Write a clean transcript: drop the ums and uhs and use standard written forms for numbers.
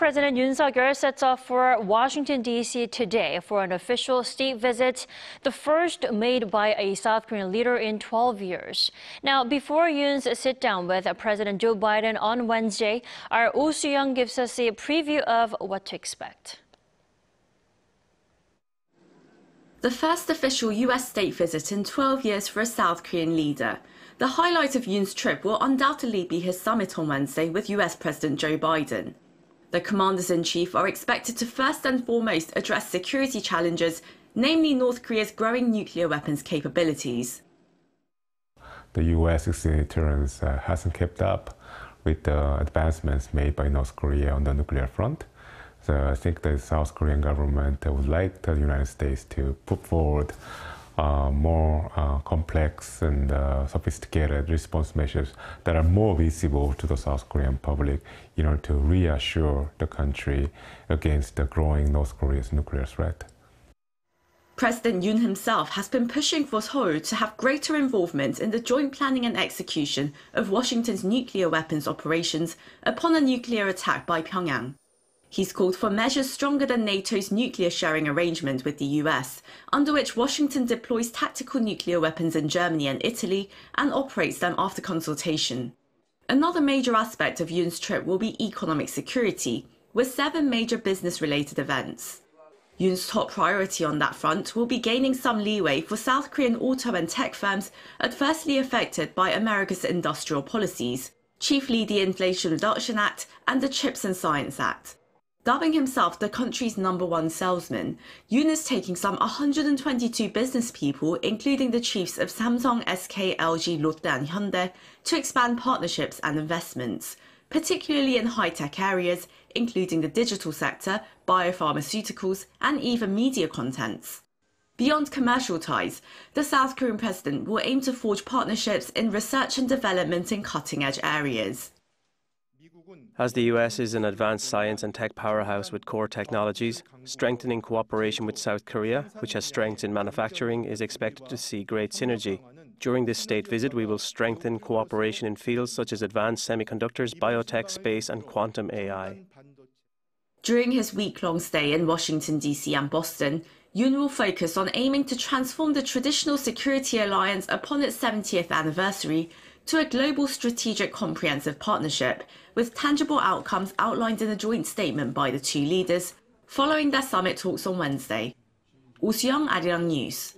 President Yoon Suk Yeol sets off for Washington, D.C. today for an official state visit, the first made by a South Korean leader in 12 years. Now, before Yoon's sit-down with President Joe Biden on Wednesday, our Oh Soo-young gives us a preview of what to expect. The first official U.S. state visit in 12 years for a South Korean leader. The highlight of Yoon's trip will undoubtedly be his summit on Wednesday with U.S. President Joe Biden. The commanders-in-chief are expected to first and foremost address security challenges, namely North Korea's growing nuclear weapons capabilities. The U.S.'s deterrence hasn't kept up with the advancements made by North Korea on the nuclear front. So I think the South Korean government would like the United States to put forward more complex and sophisticated response measures that are more visible to the South Korean public in order to reassure the country against the growing North Korea's nuclear threat. President Yoon himself has been pushing for Seoul to have greater involvement in the joint planning and execution of Washington's nuclear weapons operations upon a nuclear attack by Pyongyang. He's called for measures stronger than NATO's nuclear sharing arrangement with the US, under which Washington deploys tactical nuclear weapons in Germany and Italy and operates them after consultation. Another major aspect of Yoon's trip will be economic security, with 7 major business-related events. Yoon's top priority on that front will be gaining some leeway for South Korean auto and tech firms adversely affected by America's industrial policies, chiefly the Inflation Reduction Act and the Chips and Science Act. Dubbing himself the country's #1 salesman, Yoon is taking some 122 business people, including the chiefs of Samsung, SK, LG, Lotte and Hyundai, to expand partnerships and investments, particularly in high-tech areas, including the digital sector, biopharmaceuticals and even media contents. Beyond commercial ties, the South Korean president will aim to forge partnerships in research and development in cutting-edge areas. As the US is an advanced science and tech powerhouse with core technologies, strengthening cooperation with South Korea, which has strengths in manufacturing, is expected to see great synergy. During this state visit, we will strengthen cooperation in fields such as advanced semiconductors, biotech, space and quantum AI. During his week-long stay in Washington, D.C. and Boston, Yoon will focus on aiming to transform the traditional security alliance upon its 70th anniversary to a global strategic comprehensive partnership with tangible outcomes outlined in a joint statement by the two leaders following their summit talks on Wednesday. Oh Soo-young, Arirang News.